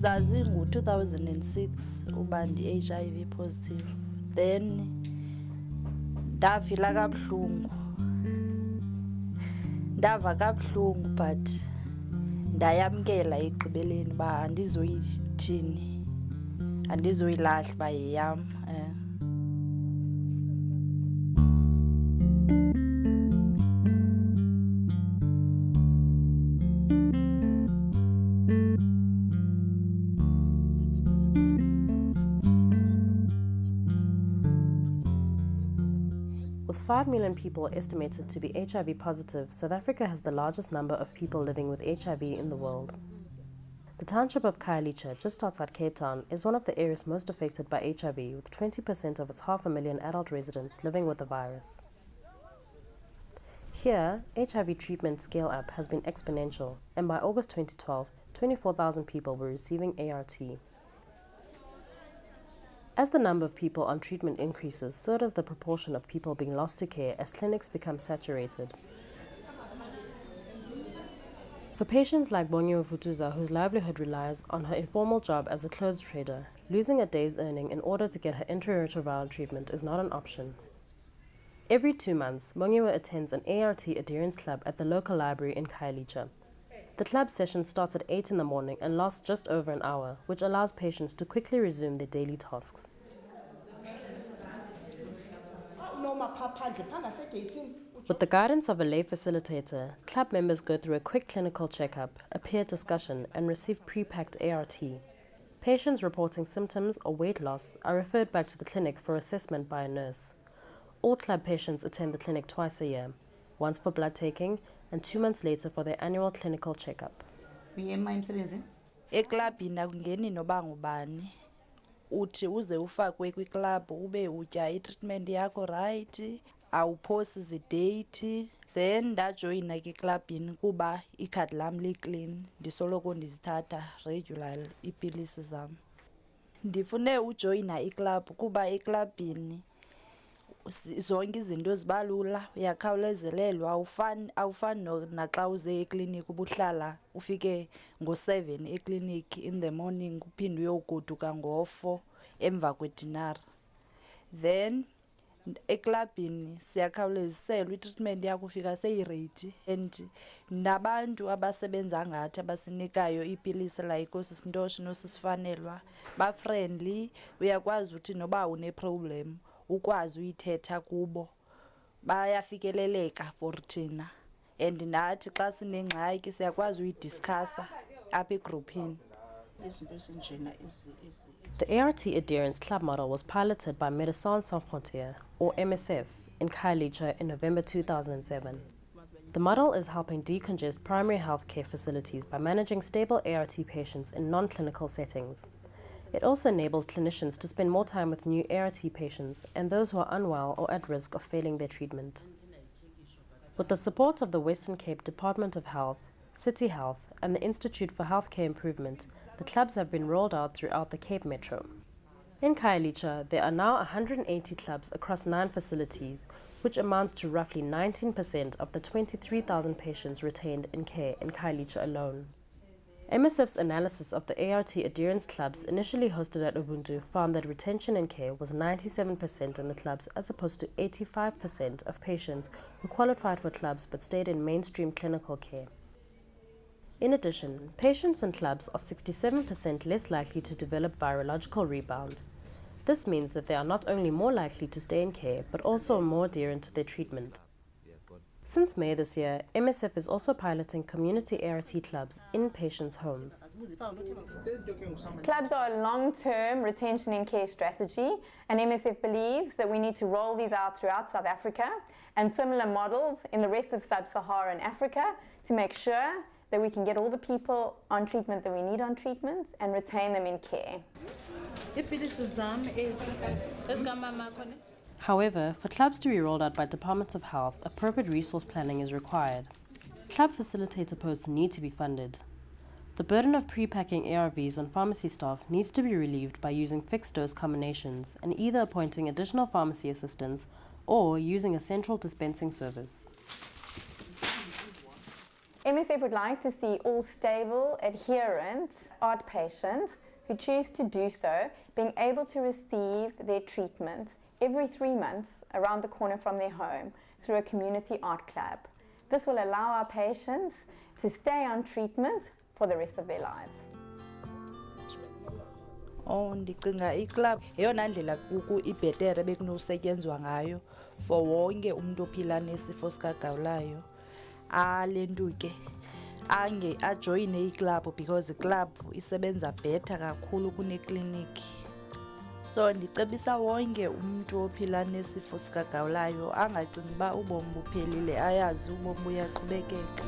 Zazi ngo-2006 uba ndi-HIV positive. Then ndavila kabuhlungu. Ndava kabuhlungu but ndayamkela ekugqibeleni uba andizoyithini. Andizoyilahla uba yeyam. With 5 million people estimated to be HIV positive, South Africa has the largest number of people living with HIV in the world. The township of Khayelitsha, just outside Cape Town, is one of the areas most affected by HIV, with 20% of its 500,000 adult residents living with the virus. Here, HIV treatment scale-up has been exponential, and by August 2012, 24,000 people were receiving ART. As the number of people on treatment increases, so does the proportion of people being lost to care as clinics become saturated. For patients like Bonyo Futuza, whose livelihood relies on her informal job as a clothes trader, losing a day's earning in order to get her antiretroviral treatment is not an option. Every 2 months, Bonyo attends an ART adherence club at the local library in Khayelitsha. The club session starts at 8 in the morning and lasts just over an hour, which allows patients to quickly resume their daily tasks. With the guidance of a lay facilitator, club members go through a quick clinical checkup, a peer discussion, and receive pre-packed ART. Patients reporting symptoms or weight loss are referred back to the clinic for assessment by a nurse. All club patients attend the clinic twice a year, once for blood taking and 2 months later for their annual clinical checkup. Eklabhini akungeni noba ngubani. Uthi uze ufakwe kwiklab ube utya i-treatment yakho right, awuphosi zidate. Then ndajoyina ke eklabhini kuba ikhadi lam li-clean, ndisoloko ndizithatha regular iipilisi zam. Ndifune ujoyina iklab kuba eklabhini zonke izinto ziba lula, uyakhawulezelelwa, awufani naxa uze ekliniki ubuhlala ufike ngo-7 ekliniki in the morning uphinde uyogoduka ngo-4 emva kwedinara. Then eklabhini siyakhawuleziselwa, i-treatment yakho ufika seyiredi, and nabantu abasebenza ngathi abasinikayo iipilisi like oosisintosho noosisifanelwa ba-friendly. Uyakwazi uthi noba une-problem ukwazi uyithetha kubo, bayafikeleleka for thina, and nathi xa sinengxaki siyakwazi uyidiscussa apha egroupini. The ART adherence club model was piloted by Médecins Sans Frontières, or MSF, in Khayelitsha in November 2007. The model is helping decongest primary health care facilities by managing stable ART patients in non-clinical settings. It also enables clinicians to spend more time with new ART patients and those who are unwell or at risk of failing their treatment. With the support of the Western Cape Department of Health, City Health, and the Institute for Healthcare Improvement, the clubs have been rolled out throughout the Cape Metro. In Khayelitsha, there are now 180 clubs across 9 facilities, which amounts to roughly 19% of the 23,000 patients retained in care in Khayelitsha alone. MSF's analysis of the ART adherence clubs initially hosted at Ubuntu found that retention in care was 97% in the clubs as opposed to 85% of patients who qualified for clubs but stayed in mainstream clinical care. In addition, patients in clubs are 67% less likely to develop virological rebound. This means that they are not only more likely to stay in care but also more adherent to their treatment. Since May this year, MSF is also piloting community ART clubs in patients' homes. Clubs are a long-term retention in care strategy, and MSF believes that we need to roll these out throughout South Africa and similar models in the rest of sub-Saharan Africa to make sure that we can get all the people on treatment that we need on treatment and retain them in care. However, for clubs to be rolled out by Departments of Health, appropriate resource planning is required. Club facilitator posts need to be funded. The burden of pre-packing ARVs on pharmacy staff needs to be relieved by using fixed-dose combinations and either appointing additional pharmacy assistants or using a central dispensing service. MSF would like to see all stable, adherent art patients who choose to do so being able to receive their treatment every 3 months around the corner from their home through a community art club. This will allow our patients to stay on treatment for the rest of their lives. Ndicinga iclub yeyona ndlela ibhetere bekunosetyenzwa ngayo for wonke umuntu ophila nesifo sikagawulayo. Le nto ke ajoyine iclub because iclub isebenza better kakhulu kunekliniki. So ndicebisa wonke umuntu ophila nesifo sikagawulayo angacingi uba ubomi buphelile, ayazi ubomi buyaqhubekeka.